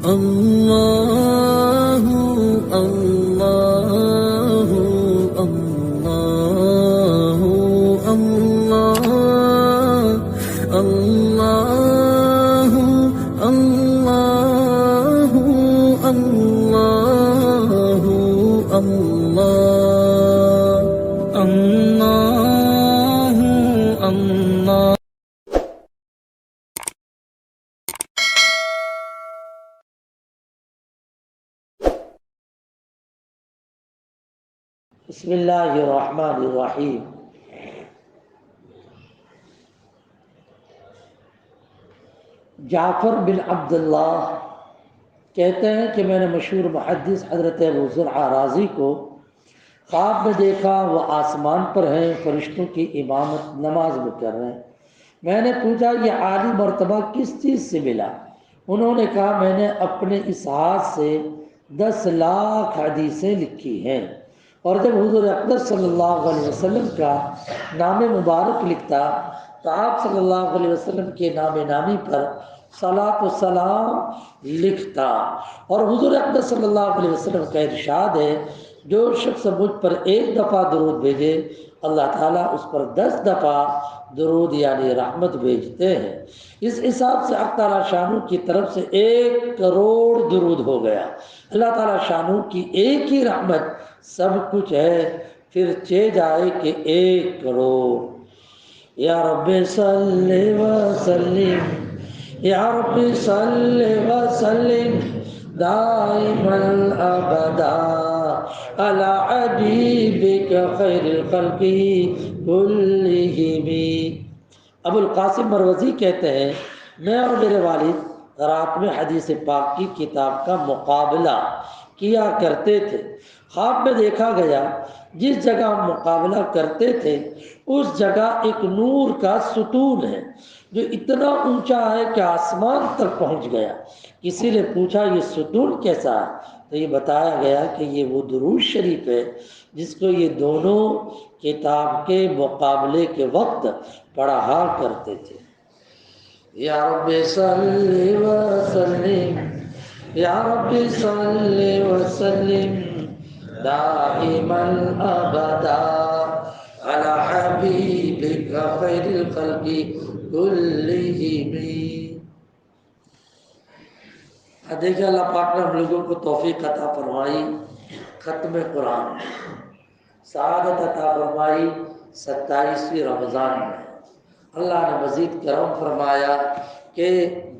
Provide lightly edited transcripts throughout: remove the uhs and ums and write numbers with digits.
اللہ اللہ اللہ اللہ اللہ اللہ اللہ اللہ اللہ۔ بسم اللہ الرحمن الرحیم۔ جعفر بن عبداللہ کہتے ہیں کہ میں نے مشہور محدث حضرت ابو زرعہ رازی کو خواب میں دیکھا، وہ آسمان پر ہیں، فرشتوں کی امامت نماز میں کر رہے ہیں۔ میں نے پوچھا یہ عالی مرتبہ کس چیز سے ملا؟ انہوں نے کہا میں نے اپنے اس ہاتھ سے 10 لاکھ حدیثیں لکھی ہیں، اور جب حضور اقدس صلی اللہ علیہ وسلم کا نام مبارک لکھتا تو آپ صلی اللہ علیہ وسلم کے نام نامی پر صلاۃ و سلام لکھتا، اور حضور اقدس صلی اللہ علیہ وسلم کا ارشاد ہے جو شخص مجھ پر 1 دفعہ درود بھیجے اللہ تعالیٰ اس پر 10 دفعہ درود یعنی رحمت بھیجتے ہیں۔ اس حساب سے اللہ تعالیٰ شانو کی طرف سے 1 کروڑ درود ہو گیا۔ اللہ تعالیٰ شانو کی ایک ہی رحمت سب کچھ ہے، پھر چہ جائے کہ 1 کروڑ۔ یا رب صلی وسلم یا رب صلی وسلم دائما ابدا علی حبیبک خیر الخلق کلہم۔ ابو القاسم مروزی کہتے ہیں میں اور میرے والد رات میں حدیث پاک کی کتاب کا مقابلہ کیا کرتے تھے۔ خواب میں دیکھا گیا جس جگہ ہم مقابلہ کرتے تھے اس جگہ ایک نور کا ستون ہے جو اتنا اونچا ہے کہ آسمان تک پہنچ گیا۔ کسی نے پوچھا یہ ستون کیسا ہے؟ تو یہ بتایا گیا کہ یہ وہ درود شریف ہے جس کو یہ دونوں کتاب کے مقابلے کے وقت پڑھا کرتے تھے۔ یا رب صلی وسلم یا رب صلی وسلم دائما ابدا علی حبیبک خیر الخلق کلہم۔ دیکھیں اللہ پاک نے ہم لوگوں کو توفیق عطا فرمائی ختم قرآن میں، سعادت عطا فرمائی 27ویں رمضان میں۔ اللہ نے مزید کرم فرمایا کہ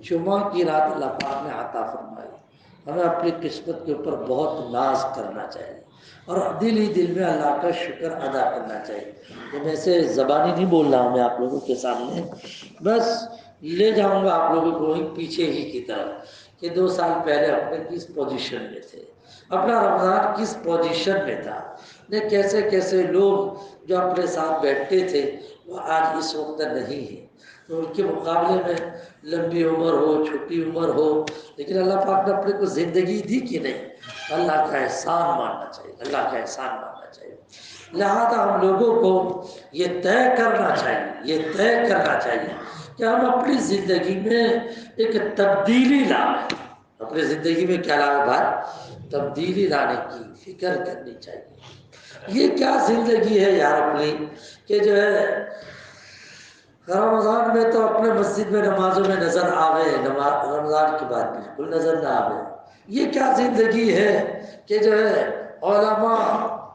جمعہ کی رات اللہ پاک نے عطا فرمائی۔ ہمیں اپنی قسمت کے اوپر بہت ناز کرنا چاہیے اور دل ہی دل میں اللہ کا شکر ادا کرنا چاہیے۔ تو میں سے زبانی نہیں بول رہا ہوں میں آپ لوگوں کے سامنے، بس لے جاؤں گا آپ لوگوں کو پیچھے ہی کی طرف کہ 2 سال پہلے اپنے کس پوزیشن میں تھے، اپنا رمضان کس پوزیشن میں تھا، کیسے کیسے لوگ جو اپنے ساتھ بیٹھتے تھے وہ آج اس وقت نہیں ہیں۔ تو ان کے مقابلے میں لمبی عمر ہو چھوٹی عمر ہو لیکن اللہ پاک نے اپنے کو زندگی دی کہ نہیں، اللہ کا احسان ماننا چاہیے، اللہ کا احسان ماننا چاہیے۔ لہذا ہم لوگوں کو یہ طے کرنا چاہیے کہ ہم اپنی زندگی میں ایک تبدیلی لائیں۔ اپنی زندگی میں کیا لائیں بھائی؟ تبدیلی لانے کی فکر کرنی چاہیے۔ یہ کیا زندگی ہے یار اپنی کہ جو ہے رمضان میں تو اپنے مسجد میں نمازوں میں نظر آوے، رمضان کے بعد بالکل نظر نہ آوے۔ یہ کیا زندگی ہے کہ جو ہے علماء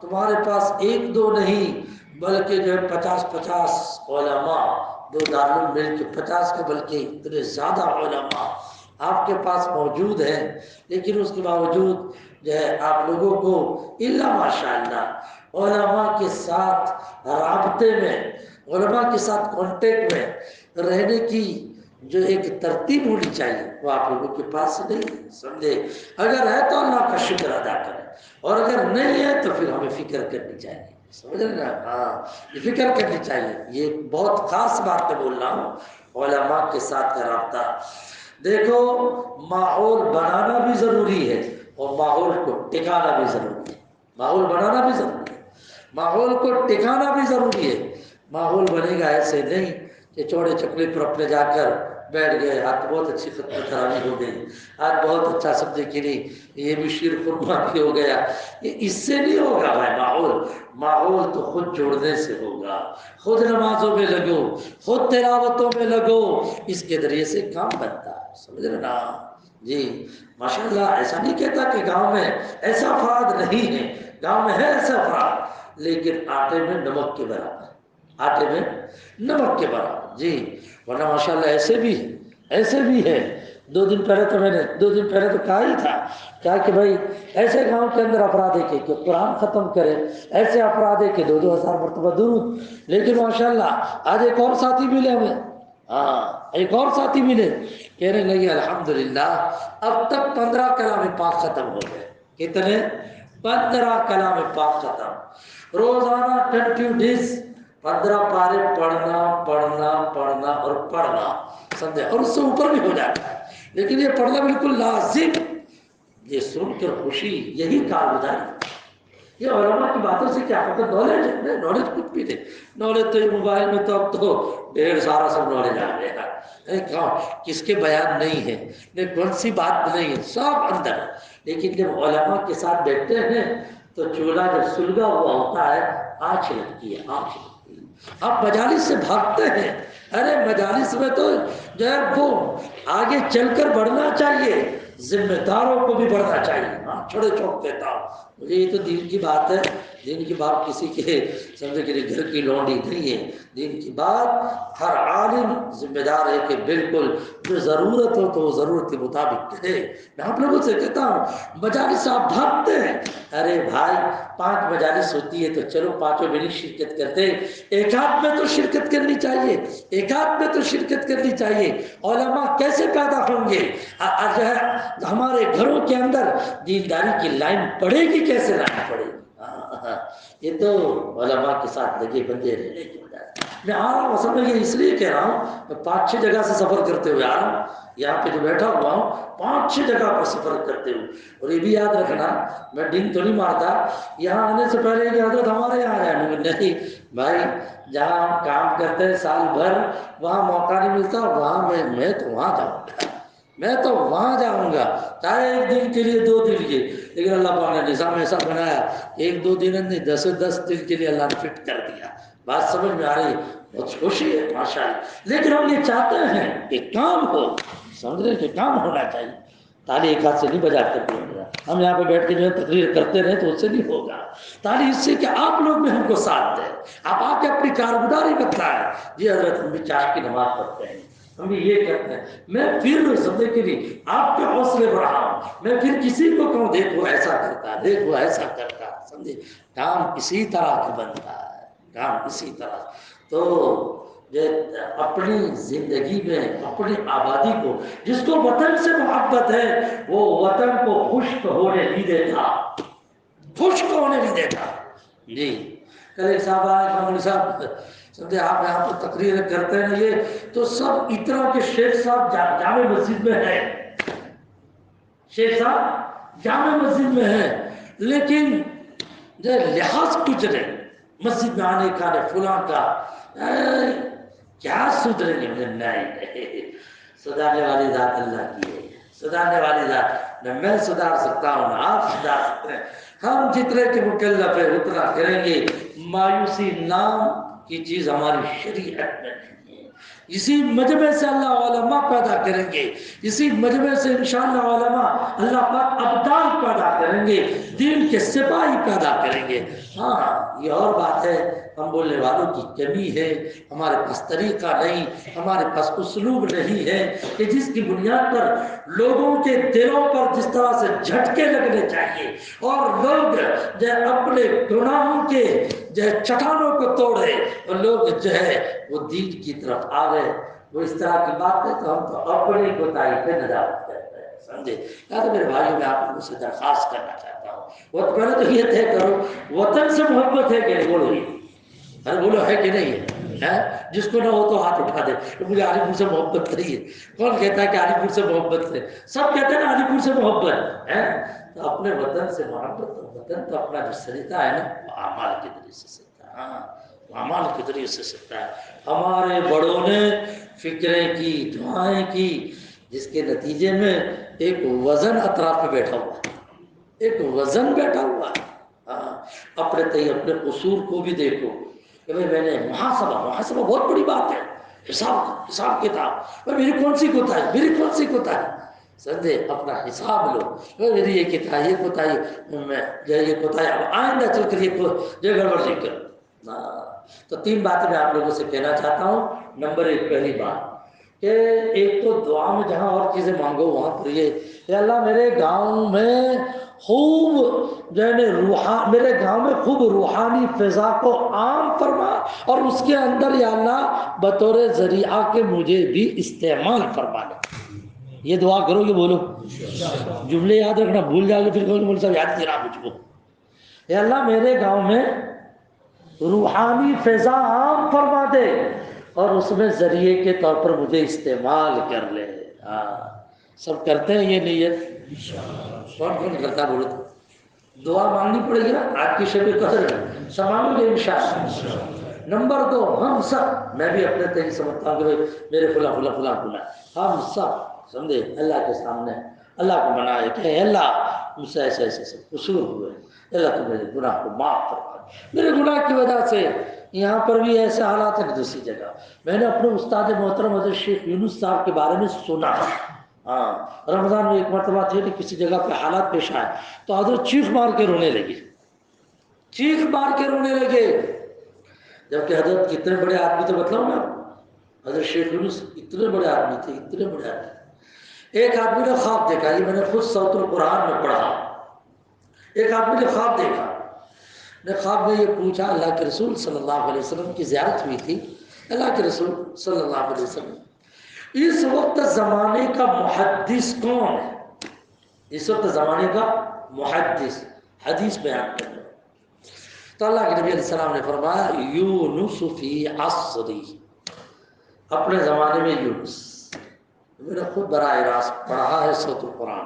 تمہارے پاس 1-2 نہیں بلکہ جو ہے 50 علماء 2 دارالعلوم مل کے 50 کے بلکہ اتنے زیادہ علماء آپ کے پاس موجود ہیں، لیکن اس کے باوجود جو ہے آپ لوگوں کو الا ماشاءاللہ علماء کے ساتھ رابطے میں، علماء کے ساتھ کانٹیکٹ میں رہنے کی جو ایک ترتیب ہونی چاہیے وہ آپ لوگوں کے پاس نہیں سمجھے۔ اگر ہے تو اللہ کا شکر ادا کریں، اور اگر نہیں ہے تو پھر ہمیں فکر کرنی چاہیے، سمجھ رہے نا؟ ہاں یہ فکر کرنی چاہیے۔ یہ بہت خاص بات میں بول رہا ہوں، علماء کے ساتھ کا رابطہ۔ دیکھو ماحول بنانا بھی ضروری ہے اور ماحول کو ٹکانا بھی ضروری ہے۔ ماحول بنانا بھی ضروری ہے، ماحول کو ٹکانا بھی ضروری ہے۔ ماحول بنے گا ایسے نہیں کہ چوڑے چکلے پر اپنے جا کر بیٹھ گئے، آج بہت اچھی ختم تراویح ہو گئی، آج بہت اچھا سمجھے کہ نہیں یہ بھی شیر خرما بھی ہو گیا. یہ اس سے نہیں ہوگا بھائی. ماحول تو خود جوڑنے سے ہوگا. خود نمازوں میں لگو، خود تلاوتوں میں لگو، اس کے ذریعے سے کام بنتا ہے. سمجھ رہے نا جی؟ ماشاءاللہ. ایسا نہیں کہتا کہ گاؤں میں ایسا افراد نہیں ہے، گاؤں میں ہے ایسا افراد، لیکن آٹے میں نمک کے برابر، آٹے میں نمک کے برابر. جی ورنہ ماشاءاللہ ایسے بھی ہے. 2 دن پہلے تو کہا ہی تھا کیا کہ بھائی ایسے گاؤں کے اندر افراد ہے کہ قرآن ختم کرے، ایسے افراد ہے کہ 2,000 مرتبہ درود. لیکن ماشاءاللہ آج ایک اور ساتھی ملے ہمیں، ایک اور ساتھی ملے، کہنے لگے الحمدللہ اب تک 15 کلام پاک ختم ہو گئے. کتنے؟ 15 کلام پاک ختم. روزانہ کنٹینیوس 15 پارے پڑھنا اور پڑھنا، سمجھے؟ اور اس سے اوپر بھی ہو جاتا ہے، لیکن یہ پڑھنا بالکل لازم. یہ سن کر خوشی، یہی کارگزاری. یہ علماء کی باتوں سے کیا فقط نالج ہے؟ نالج کچھ بھی نہیں. نالج تو یہ موبائل میں تو اب تو ڈھیر سارا سب نالج آ گیا ہے. کس کے بیان نہیں ہے، کون سی بات نہیں ہے، سب اندر. لیکن جب علماء کے ساتھ بیٹھتے ہیں تو چولہا جب سلگا ہوا ہوتا ہے آنچ لگتی ہے. آپ مجالس سے بھاگتے ہیں. ارے مجالس میں تو جو ہے وہ آگے چل کر بڑھنا چاہیے، ذمہ داروں کو بھی بڑھنا چاہیے. چھوڑے چھوڑ دیتا ہوں مجھے، یہ تو دین کی بات ہے. دین کی بات کسی کے سمجھے کہ گھر کی لونڈی نہیں ہے. دین کی بات ہر عالم ذمہ دار ہے کہ بالکل جو ضرورت ہو تو وہ ضرورت کے مطابق کہے. میں آپ لوگوں سے کہتا ہوں مجالس آپ بھاگتے ہیں. ارے بھائی 5 مجالس ہوتی ہے تو چلو 5 میں نہیں شرکت کرتے، ایک آدھ میں تو شرکت کرنی چاہیے، ایک آدھ میں تو شرکت کرنی چاہیے. علماء کیسے پیدا ہوں گے؟ جو ہے ہمارے گھروں کے اندر دینداری کی لائن پڑے گی، کیسے لائن پڑے گی؟ یہ تو علماء کے ساتھ لگے بندے رہنے کی وجہ ہے. میں آ رہا ہوں، اصل میں یہ اس لیے کہہ رہا ہوں، میں 5-6 جگہ سے سفر کرتے ہوئے آ رہا ہوں. یہاں پہ جو بیٹھا ہوا ہوں 5-6 جگہ پر سفر کرتے ہوئے. اور یہ بھی یاد رکھنا میں ڈنگ تو نہیں مارتا یہاں آنے سے پہلے کہ حضرت ہمارے یہاں آیا نہیں بھائی. جہاں ہم کام کرتے ہیں سال بھر وہاں موقع نہیں ملتا، وہاں میں تو وہاں جاؤں گا، میں تو وہاں جاؤں گا، چاہے 1 دن کے لیے 2 دن کے. لیکن اللہ پاک نے نظام ایسا بنایا 1-2 دن نہیں 10 دن کے لیے اللہ نے فٹ کر دیا. بات سمجھ میں آ رہی؟ بہت خوشی ہے ماشاءاللہ. لیکن ہم یہ چاہتے ہیں کہ کام ہو، سمجھ رہے کہ کام ہونا چاہیے. تالی ایک ہاتھ سے نہیں بجاتے پڑے. ہم یہاں پہ بیٹھ کے جو ہے تقریر کرتے رہے تو اس سے نہیں ہوگا. تالی اس سے کہ آپ لوگ بھی ہم کو ساتھ دیں، آپ آ کے اپنی کارگزاری بتلائیں. جی حضرت ہم بھی چاش کی نماز پڑھتے ہیں، ہم بھی یہ کرتے ہیں. میں پھر سمجھے کہ نہیں آپ کے حوصلے بڑھا ہوں، میں پھر کسی کو کہوں دیکھو ایسا کرتا، دیکھو ایسا کرتا. سمجھے کام اسی طرح کا بنتا ہے، کام اسی طرح. تو اپنی زندگی میں اپنی آبادی کو، جس کو وطن سے محبت ہے وہ وطن کو خشک ہونے نہیں دیتا، خشک ہونے نہیں دیتا. جی کل ایک صاحب آئے صاحب سمجھے آپ یہاں پر تقریر کرتے ہیں یہ تو سب اتنا کہ شیخ صاحب جامع مسجد میں ہے، شیخ صاحب جامع مسجد میں ہے، لیکن جو لحاظ کچھ نہیں مسجد میں آنے کا نہیں فلاں کا کیا سدھرے گے. نہیں سدھارنے والی ذات اللہ کی ہے، سدھارنے والی ذات نہ میں سدھار سکتا ہوں نہ آپ سدھار سکتے ہیں. ہم جتنے کے مکلف ہے اتنا کریں گے. مایوسی نام کی چیز ہماری شریعت میں نہیں ہے. اسی مجمع سے اللہ علماء پیدا کریں گے، اسی مجمع سے انشاءاللہ علماء اللہ پاک ابدال پیدا کریں گے، دین کے سپاہی پیدا کریں گے. ہاں یہ اور بات ہے ہم بولنے والوں کی کمی ہے، ہمارے پاس طریقہ نہیں، ہمارے پاس اسلوب نہیں ہے کہ جس کی بنیاد پر لوگوں کے دلوں پر جس طرح سے جھٹکے لگنے چاہیے اور لوگ جو اپنے گناہوں کے جو چٹانوں کو توڑے اور لوگ جو ہے وہ دین کی طرف آ گئے. وہ اس طرح کی بات ہے تو ہم تو اپنی کوتاہی پہ ندامت کرتے ہیں. سمجھے یا تو میرے بھائیوں میں آپ لوگوں سے درخواست کرنا چاہتا ہوں وہ پہلے تو یہ طے کرو وطن سے محبت ہے کہ نہیں. بولو یہ ارے بولو ہے کہ نہیں ہے؟ جس کو نہ ہو تو ہاتھ اٹھا دے. مجھے علی پور سے محبت نہیں ہے. کون کہتا ہے کہ علی پور سے محبت ہے؟ سب کہتے ہیں نا علی پور سے محبت ہے. تو اپنے وطن سے محبت، وطن تو اپنا جو سلیقہ ہے نا وہ اعمال کے ذریعے سے سیکھتا ہے. ہاں اعمال کے ذریعے سے سکتا ہے. ہمارے بڑوں نے فکریں کی، دعائیں کی، جس کے نتیجے میں ایک وزن اطراف پہ بیٹھا ہوا ہے، ایک وزن بیٹھا ہوا ہے. اپنے تئی اپنے قصور کو بھی دیکھو کہ میں نے محاسبہ بہت بڑی بات ہے. حساب کتاب، میری کون سی کوتاہی سمجھے. اپنا حساب لو، میری یہ کوتاہی میں یہ کوتاہی آئندہ چل کر یہ گڑبڑ نہیں کر. تو 3 باتیں میں آپ لوگوں سے کہنا چاہتا ہوں. نمبر 1، پہلی بات کہ ایک تو دعا میں جہاں اور چیزیں مانگو وہاں پر یہ اللہ میرے گاؤں میں خوب میرے گاؤں میں خوب روحانی فضا کو عام فرما، اور اس کے اندر یا اللہ بطور ذریعہ کے مجھے بھی استعمال فرما لے. یہ دعا کرو گے، بولو جملے یاد رکھنا، بھول جاؤ گے پھر کہو گے مول صاحب یاد کرا مجھ کو. اے اللہ میرے گاؤں میں روحانی فضا عام فرما دے اور اس میں ذریعے کے طور پر مجھے استعمال کر لے. سب کرتے ہیں یہ نیت؟ کون کرتا بولو تو دعا مانگنی پڑے گی نا. آج کی شب قدر سمانو گے انشاءاللہ. نمبر 2، ہم سب، میں بھی اپنے تئیں سمجھتا ہوں کہ میرے فلاں ہم سب سمجھے اللہ کے سامنے اللہ کو منائے کہ اللہ مجھ سے ایسے سب قصور ہوئے، اللہ تو میرے گناہ کو معاف فرما. میرے گناہ کی وجہ سے یہاں پر بھی ایسے حالات ہیں. دوسری جگہ میں نے اپنے استاد محترم حضرت شیخ یونس صاحب کے بارے میں سنا. رمضان میں ایک مرتبہ تھے کہ کسی جگہ پہ حالات پیش آئے تو حضرت چیخ مار کے رونے لگے. جبکہ حضرت کتنے بڑے آدمی تھے بتلاؤ نا. حضرت شیخ یونس اتنے بڑے آدمی تھے. ایک آدمی نے خواب دیکھا، یہ میں نے خود صوت القرآن میں پڑھا. ایک آدمی نے خواب دیکھا، خواب میں یہ پوچھا، اللہ کے رسول صلی اللہ علیہ وسلم کی زیارت ہوئی تھی. اللہ کے رسول صلی اللہ علیہ وسلم اس وقت زمانے کا محدث کون ہے؟ اس وقت زمانے کا محدث حدیث بیان کرنے. تو اللہ کے نبی علیہ السلام نے فرمایا یونس فی عصری، اپنے زمانے میں یونس. میں نے خود براہ راست پڑھا ہے صوت القرآن،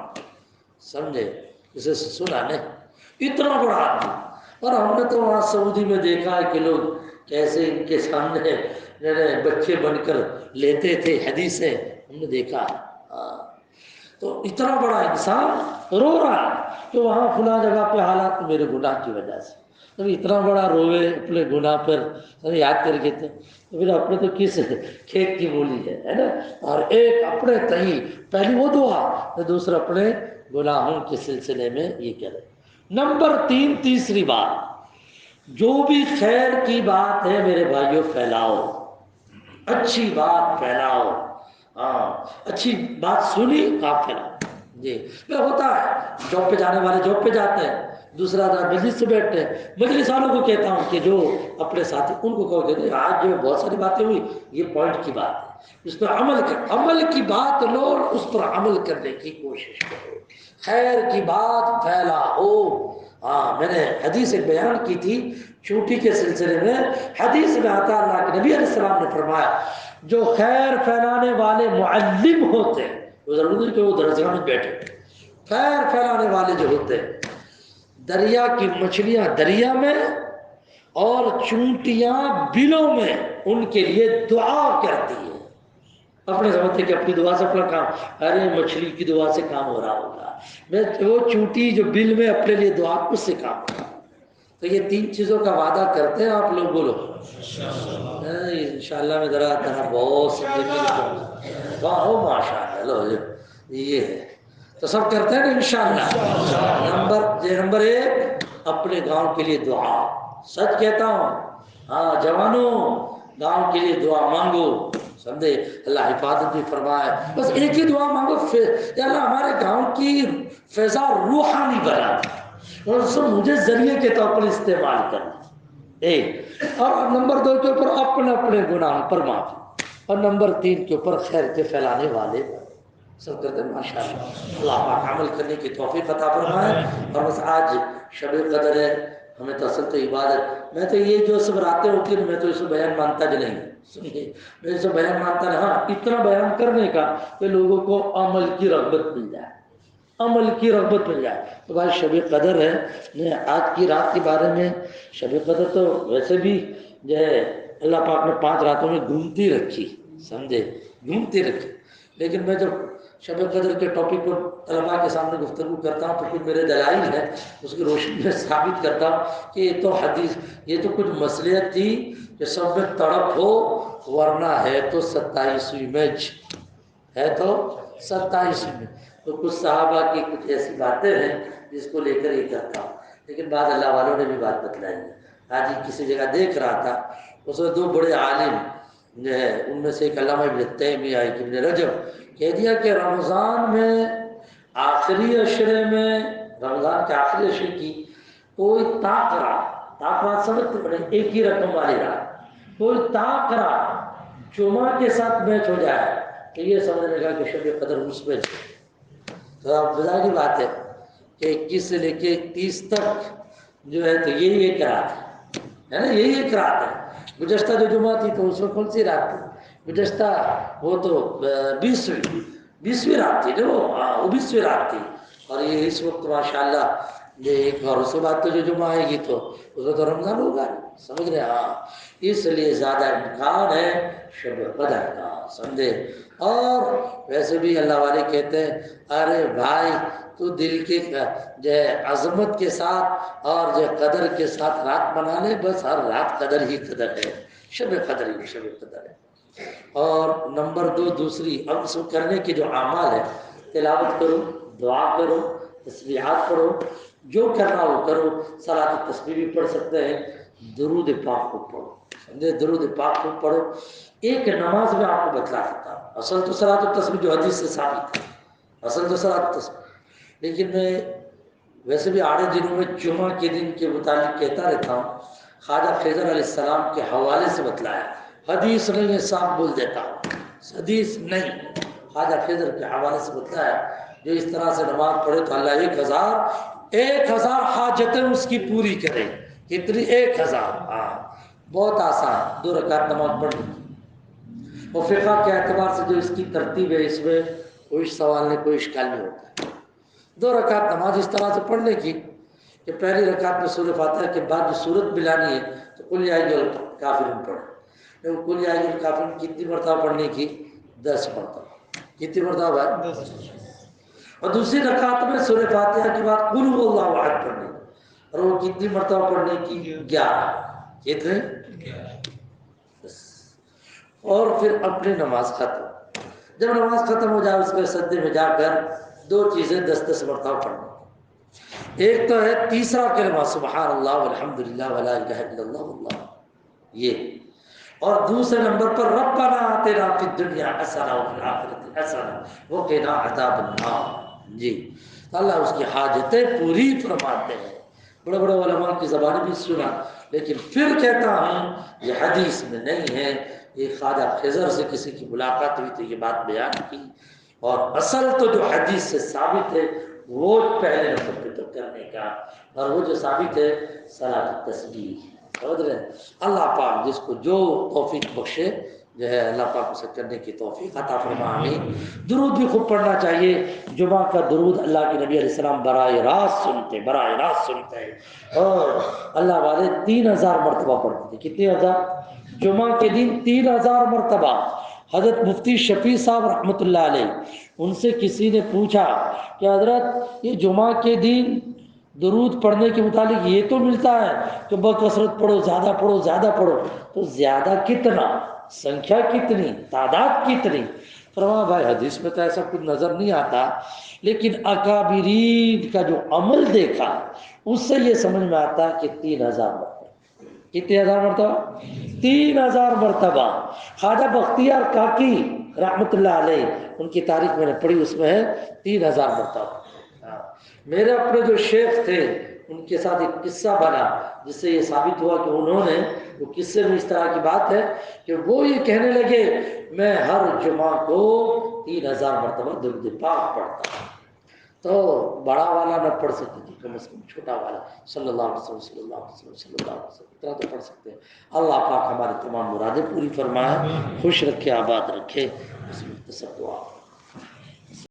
سمجھے، اسے سنا نہیں. اتنا بڑا آدمی، اور ہم نے تو وہاں سعودی میں دیکھا ہے کہ لوگ کیسے ان کے سامنے بچے بن کر لیتے تھے حدیثیں، ہم نے دیکھا ہے. تو اتنا بڑا انسان رو رہا ہے کہ وہاں فلاں جگہ پہ حالات میرے گناہ کی وجہ سے. جب اتنا بڑا روے اپنے گناہ پر یاد کر کے تو پھر اپنے تو کس کھیت کی بولی ہے نا. اور ایک اپنے تئیں پہلی وہ دعا، دوسرا اپنے گناہوں کے سلسلے میں یہ کرے. نمبر 3، تیسری بات، جو بھی خیر کی بات ہے میرے بھائیوں پھیلاؤ، اچھی بات پھیلاؤ. اچھی بات سنی آپ پھیلاؤ. جی میں ہوتا ہے جاب پہ جانے والے جاب پہ جاتے ہیں، دوسرا مجلس سے بیٹھتے ہیں. مجلس والوں کو کہتا ہوں کہ جو اپنے ساتھی ان کو کہتے ہیں آج جو بہت ساری باتیں ہوئی یہ پوائنٹ کی بات ہے، اس پر عمل کی بات لو، اس پر عمل کرنے کی کوشش کرو، خیر کی بات پھیلاؤ. میں نے حدیث ایک بیان کی تھی چوٹی کے سلسلے میں. حدیث میں آتا اللہ کے نبی علیہ السلام نے فرمایا جو خیر پھیلانے والے معلم ہوتے ہیں، وہ ضرور نہیں کہ وہ درسگاہ میں بیٹھے، خیر پھیلانے والے جو ہوتے ہیں، دریا کی مچھلیاں دریا میں اور چونٹیاں بلوں میں ان کے لیے دعا کرتی ہے. اپنے سمجھتے کہ اپنی دعا سے اپنا کام، ارے مچھلی کی دعا سے کام ہو رہا ہوگا، میں وہ چونٹی جو بل میں اپنے لیے دعا اس سے کام ہو رہا. تو یہ 3 چیزوں کا وعدہ کرتے ہیں آپ لوگ، بولو انشاءاللہ. میں ذرا بہت سمجھے ماشاءاللہ یہ ہے تو سب کرتے ہیں نا انشاءاللہ. نمبر 1 اپنے گاؤں کے لیے دعا. سچ کہتا ہوں جوانوں گاؤں کے لیے دعا مانگو، سمجھے، اللہ حفاظت بھی فرمائے. بس ایک ہی دعا مانگو، یا اللہ ہمارے گاؤں کی فضا روحانی بنا اور اس کو مجھے ذریعے کے طور پر استعمال کرنا. اور نمبر 2 کے اوپر اپنے گناہ پر معافی، اور نمبر 3 کے اوپر خیر کے پھیلانے والے سب کرتے ہیں ماشاءاللہ. اللہ پاک عمل کرنے کی توفیق عطا فرمائے. اور بس آج شب قدر ہے، ہمیں تو اصل تو عبادت، میں تو یہ جو سب راتیں ہوتی ہیں میں تو اس کو بیان مانتا بھی نہیں، سمجھے، میں اسے بیان مانتا نہیں. ہاں اتنا بیان کرنے کا کہ لوگوں کو عمل کی رغبت مل جائے، عمل کی رغبت مل جائے. تو بھائی شب قدر ہے، آج کی رات کے بارے میں شب قدر تو ویسے بھی جو ہے اللہ پاک نے 5 راتوں میں گھومتی رکھی، سمجھے، گھومتی رکھی. لیکن میں جب شب قدر کے ٹاپک پر طلباء کے سامنے گفتگو کرتا ہوں تو پھر میرے دلائل ہیں، اس کی روشنی میں ثابت کرتا ہوں کہ یہ تو حدیث، یہ تو کچھ مصلحت تھی کہ سب میں تڑپ ہو، ورنہ ہے تو 27ویں میچ ہے، تو 27ویں میں. تو کچھ صحابہ کی کچھ ایسی باتیں ہیں جس کو لے کر یہ کرتا ہوں. لیکن بعض اللہ والوں نے بھی بات بتلائی ہے. آج ہی کسی جگہ دیکھ رہا تھا، اس میں 2 بڑے عالم جو ہے، ان میں سے ایک علامہ ابن تیمیہ، ایک ابن رجب، کہہ دیا کہ رمضان میں آخری عشرے میں، رمضان کے آخری عشرے کی کوئی تاک رات سمجھتے پڑے، ایک ہی رقم والی رات، کوئی تاک رات جمعہ کے ساتھ میچ ہو جائے تو یہ سمجھنے کا کہ شب قدر اس میں تو اب بظاہر بات ہے کہ 21 سے لے کے 30 تک جو ہے تو یہی ایک رات ہے نا، یہی ایک رات ہے. گزشتہ جو جمعہ تھی تو اس میں کون سی رات تھی؟ گزشتہ وہ تو 20ویں رات تھی نا، وہ 20ویں رات تھی. اور یہ اس وقت ماشاءاللہ یہ ایک، اور اس کے بعد تو جو جمعہ آئے گی تو اس میں تو رمضان ہوگا، سمجھ رہے ہیں؟ ہاں، اس لیے زیادہ امکان ہے شب قدر کا، سمجھے. اور ویسے بھی اللہ والے کہتے ہیں ارے بھائی تو دل کے جو ہے عظمت کے ساتھ اور جو قدر کے ساتھ رات بنا لے، بس ہر رات قدر ہی قدر ہے، شب قدر ہی شب قدر ہے. اور نمبر 2 دوسری، اب اس کو کرنے کے جو اعمال ہے، تلاوت کرو، دعا کرو، تسبیحات پڑھو، جو کرنا وہ کرو. صلاۃ التسبیح بھی پڑھ سکتے ہیں، درود پاک کو پڑھو، سمجھے، درود پاک کو پڑھو. ایک نماز میں آپ کو بتلا سکتا ہوں، اصل تو صلاۃ التسبیح جو حدیث سے ثابت ہے، اصل تو صلاۃ التسبیح. لیکن میں ویسے بھی آڑے دنوں میں جمعہ کے دن کے متعلق کہتا رہتا ہوں، خواجہ خضر علیہ السلام کے حوالے سے بتلایا، حدیث نہیں ہے، صاحب بول دیتا ہوں، حدیث نہیں، خواجہ خضر کے حوالے سے بتلایا جو اس طرح سے نماز پڑھے تو اللہ 1000 حاجتیں اس کی پوری کرے. کتنی؟ 1000. ہاں، بہت آسان 2 رکعت نماز پڑھنے کی. اور فقہ کے اعتبار سے جو اس کی ترتیب ہے، اس میں کوئی سوال نہیں، کوئی اشکال نہیں ہوتا. 2 رکعت نماز اس طرح سے پڑھنے کی کہ پہلی رکعت میں سورہ فاتحہ کے بعد جو سورت ملانی ہے تو قل یا ایھا الکافرون پڑھو. قل یا ایھا الکافرون کتنی مرتبہ پڑھنے کی؟ 10 مرتبہ. کتنی مرتبہ ہے؟ 10. اور دوسری رکعت میں سورہ فاتحہ کے بعد قل ھو اللہ احد پڑھنے کی، اور وہ کتنی مرتبہ پڑھنے کی؟ 11. کتنے؟ 11. اور پھر اپنی نماز ختم. جب نماز ختم ہو جائے اس کے سجدے میں جا کر 2 چیزیں 10 مرتبہ پڑھنا. ایک تو ہے تیسرا کلمہ سبحان اللہ والحمدللہ ولا الہ الا اللہ واللہ، یہ. اور دوسرے نمبر پر ربنا آتنا فی الدنیا حسنہ وفی الآخرۃ حسنہ وقنا عذاب النار. جی، اللہ اس کی حاجتیں پوری فرماتے ہیں. بڑے بڑے علماء کی زبان بھی سنا، لیکن پھر کہتا ہوں یہ حدیث میں نہیں ہے. یہ خواجہ خضر سے کسی کی ملاقات ہوئی تو یہ بات بیان کی، اور اصل تو جو حدیث سے ثابت ہے وہ پہلے نمبر پہ تو کرنے کا، اور وہ جو ثابت ہے صلاۃ التسبیح. سمجھ رہے ہیں؟ اللہ پاک جس کو جو توفیق بخشے جو ہے اللہ پاک اسے کرنے کی توفیق عطا فرما. آمین. درود بھی خوب پڑھنا چاہیے. جمعہ کا درود اللہ کے نبی علیہ السلام براہ راست سنتے ہیں، اور اللہ والے 3000 مرتبہ پڑھتے تھے. کتنے ہزار؟ جمعہ کے دن 3000 مرتبہ. حضرت مفتی شفیع صاحب رحمۃ اللہ علیہ، ان سے کسی نے پوچھا کہ حضرت یہ جمعہ کے دن درود پڑھنے کے متعلق یہ تو ملتا ہے کہ بکثرت پڑھو، زیادہ پڑھو، تو زیادہ کتنا، سنکھیا کتنی، تعداد کتنی؟ فرمایا بھائی حدیث میں تو ایسا کچھ نظر نہیں آتا، لیکن اکابرین کا جو عمل دیکھا اس سے یہ سمجھ میں آتا کہ 3000 مرتبہ. کتنے ہزار مرتبہ؟ 3000 مرتبہ. خواجہ بختیار کاکی رحمۃ اللہ علیہ، ان کی تاریخ میں نے پڑھی، اس میں ہے 3000 مرتبہ. میرے اپنے جو شیخ تھے ان کے ساتھ ایک قصہ بنا جس سے یہ ثابت ہوا کہ انہوں نے، وہ قصے میں اس طرح کی بات ہے کہ وہ یہ کہنے لگے میں ہر جمعہ کو 3000 مرتبہ درود پاک پڑھتا ہوں. تو بڑا والا نہ پڑھ سکتے تھے، کم از کم چھوٹا والا صلی اللہ علیہ وسلم صلی اللہ علیہ وسلم صلی اللہ علیہ وسلم اتنا تو پڑھ سکتے ہیں. اللہ پاک ہماری تمام مرادیں پوری فرمائے، خوش رکھے، آباد رکھے. بسم اللہ.